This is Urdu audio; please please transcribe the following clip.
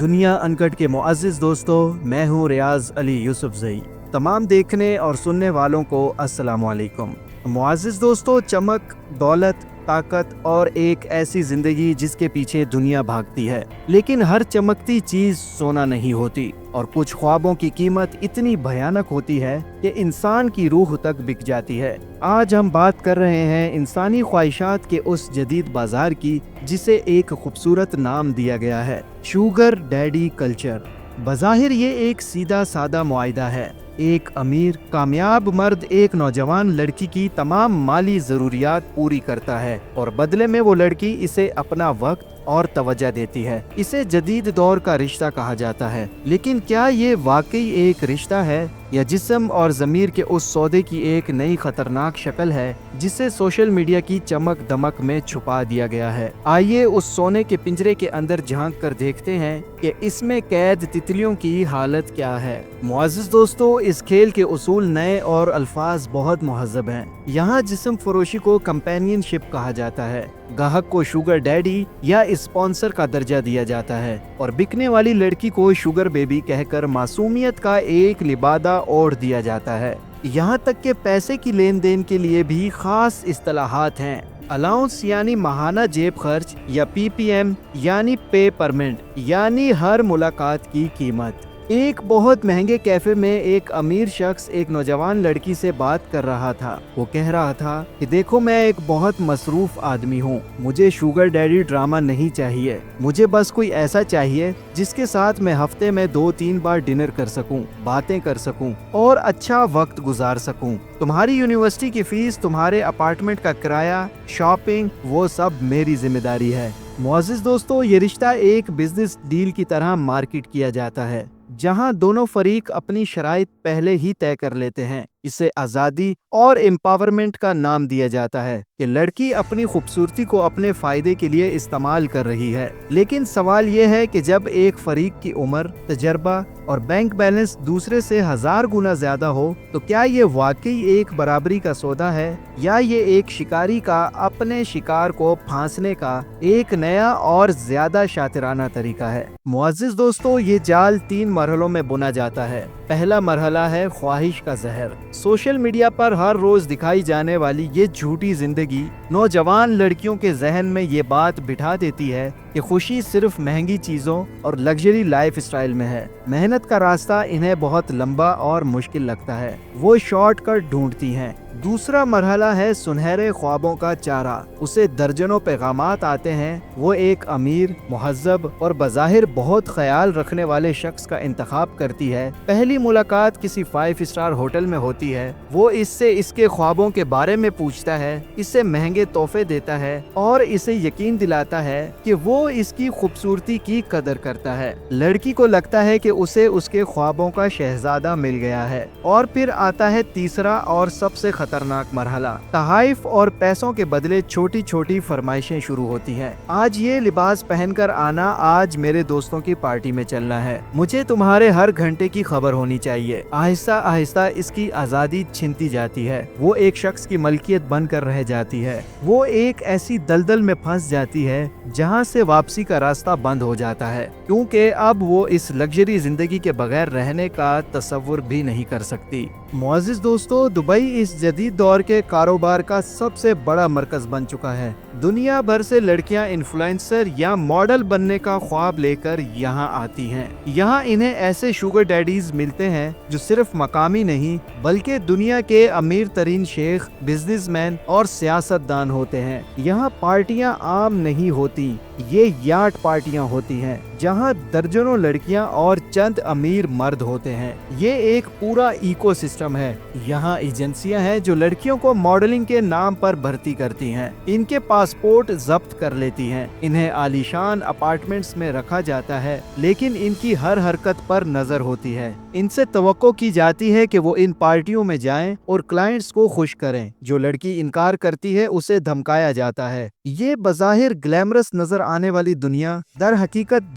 دنیا انکٹ کے معزز دوستو، میں ہوں ریاض علی یوسف زئی۔ تمام دیکھنے اور سننے والوں کو السلام علیکم۔ معزز دوستو، چمک، دولت، طاقت اور ایک ایسی زندگی جس کے پیچھے دنیا بھاگتی ہے، لیکن ہر چمکتی چیز سونا نہیں ہوتی، اور کچھ خوابوں کی قیمت اتنی بھیانک ہوتی ہے کہ انسان کی روح تک بک جاتی ہے۔ آج ہم بات کر رہے ہیں انسانی خواہشات کے اس جدید بازار کی جسے ایک خوبصورت نام دیا گیا ہے: شوگر ڈیڈی کلچر۔ بظاہر یہ ایک سیدھا سادہ معاہدہ ہے۔ ایک امیر کامیاب مرد ایک نوجوان لڑکی کی تمام مالی ضروریات پوری کرتا ہے، اور بدلے میں وہ لڑکی اسے اپنا وقت اور توجہ دیتی ہے۔ اسے جدید دور کا رشتہ کہا جاتا ہے، لیکن کیا یہ واقعی ایک رشتہ ہے یا جسم اور ضمیر کے اس سودے کی ایک نئی خطرناک شکل ہے جسے سوشل میڈیا کی چمک دمک میں چھپا دیا گیا ہے؟ آئیے اس سونے کے پنجرے کے اندر جھانک کر دیکھتے ہیں کہ اس میں قید تتلیوں کی حالت کیا ہے۔ معزز دوستو، اس کھیل کے اصول نئے اور الفاظ بہت مہذب ہیں۔ یہاں جسم فروشی کو کمپینین شپ کہا جاتا ہے، گاہک کو شوگر ڈیڈی یا اسپانسر کا درجہ دیا جاتا ہے، اور بکنے والی لڑکی کو شوگر بیبی کہہ کر معصومیت کا ایک لبادہ اوڑھ دیا جاتا ہے۔ یہاں تک کہ پیسے کی لین دین کے لیے بھی خاص اصطلاحات ہیں۔ الاؤنس یعنی ماہانہ جیب خرچ، یا پی پی ایم یعنی پے پرمنٹ یعنی ہر ملاقات کی قیمت۔ ایک بہت مہنگے کیفے میں ایک امیر شخص ایک نوجوان لڑکی سے بات کر رہا تھا۔ وہ کہہ رہا تھا کہ دیکھو، میں ایک بہت مصروف آدمی ہوں، مجھے شوگر ڈیڈی ڈرامہ نہیں چاہیے، مجھے بس کوئی ایسا چاہیے جس کے ساتھ میں ہفتے میں 2-3 بار ڈنر کر سکوں، باتیں کر سکوں اور اچھا وقت گزار سکوں۔ تمہاری یونیورسٹی کی فیس، تمہارے اپارٹمنٹ کا کرایہ، شاپنگ، وہ سب میری ذمہ داری ہے۔ معزز دوستو، یہ رشتہ ایک بزنس ڈیل کی طرح مارکیٹ کیا جاتا ہے، جہاں دونوں فریق اپنی شرائط پہلے ہی طے کر لیتے ہیں۔ اسے آزادی اور امپاورمنٹ کا نام دیا جاتا ہے کہ لڑکی اپنی خوبصورتی کو اپنے فائدے کے لیے استعمال کر رہی ہے۔ لیکن سوال یہ ہے کہ جب ایک فریق کی عمر، تجربہ اور بینک بیلنس دوسرے سے 1000 گنا زیادہ ہو، تو کیا یہ واقعی ایک برابری کا سودا ہے، یا یہ ایک شکاری کا اپنے شکار کو پھانسنے کا ایک نیا اور زیادہ شاطرانہ طریقہ ہے؟ معزز دوستو، یہ جال 3 مرحلوں میں بنا جاتا ہے۔ پہلا مرحلہ ہے خواہش کا زہر۔ سوشل میڈیا پر ہر روز دکھائی جانے والی یہ جھوٹی زندگی نوجوان لڑکیوں کے ذہن میں یہ بات بٹھا دیتی ہے کہ خوشی صرف مہنگی چیزوں اور لگژری لائف اسٹائل میں ہے۔ محنت کا راستہ انہیں بہت لمبا اور مشکل لگتا ہے، وہ شارٹ کٹ ڈھونڈتی ہیں۔ دوسرا مرحلہ ہے سنہرے خوابوں کا چارہ۔ اسے درجنوں پیغامات آتے ہیں، وہ ایک امیر، مہذب اور بظاہر بہت خیال رکھنے والے شخص کا انتخاب کرتی ہے۔ پہلی ملاقات کسی 5 اسٹار ہوٹل میں ہوتی ہے، وہ اس سے اس کے خوابوں کے بارے میں پوچھتا ہے، اسے مہنگے تحفے دیتا ہے اور اسے یقین دلاتا ہے کہ وہ اس کی خوبصورتی کی قدر کرتا ہے۔ لڑکی کو لگتا ہے کہ اسے اس کے خوابوں کا شہزادہ مل گیا ہے۔ اور پھر آتا ہے تیسرا اور سب سے خطرناک مرحلہ۔ تحائف اور پیسوں کے بدلے چھوٹی چھوٹی فرمائشیں شروع ہوتی ہیں۔ آج یہ لباس پہن کر آنا، آج میرے دوستوں کی پارٹی میں چلنا ہے، مجھے تمہارے ہر گھنٹے کی خبر ہونی چاہیے۔ آہستہ آہستہ اس کی آزادی چھنتی جاتی ہے، وہ ایک شخص کی ملکیت بن کر رہ جاتی ہے۔ وہ ایک ایسی دلدل میں پھنس جاتی ہے جہاں سے واپسی کا راستہ بند ہو جاتا ہے، کیونکہ اب وہ اس لگژری زندگی کے بغیر رہنے کا تصور بھی نہیں کر سکتی۔ معزز دوستو، دبئی اس جدید دور کے کاروبار کا سب سے بڑا مرکز بن چکا ہے۔ دنیا بھر سے لڑکیاں انفلوئنسر یا ماڈل بننے کا خواب لے کر یہاں آتی ہیں۔ یہاں انہیں ایسے شوگر ڈیڈیز ملتے ہیں جو صرف مقامی نہیں بلکہ دنیا کے امیر ترین شیخ، بزنس مین اور سیاست دان ہوتے ہیں۔ یہاں پارٹیاں عام نہیں ہوتی، یہ یاٹ پارٹیاں ہوتی ہیں جہاں درجنوں لڑکیاں اور چند امیر مرد ہوتے ہیں۔ یہ ایک پورا ایکو سسٹم ہے۔ یہاں ایجنسیاں ہیں جو لڑکیوں کو ماڈلنگ کے نام پر بھرتی کرتی ہیں، ان کے پاسپورٹ ضبط کر لیتی ہیں، انہیں عالیشان اپارٹمنٹس میں رکھا جاتا ہے، لیکن ان کی ہر حرکت پر نظر ہوتی ہے۔ ان سے توقع کی جاتی ہے کہ وہ ان پارٹیوں میں جائیں اور کلائنٹس کو خوش کریں۔ جو لڑکی انکار کرتی ہے اسے دھمکایا جاتا ہے۔ یہ بظاہر گلیمرس نظر آنے والی دنیا در حقیقت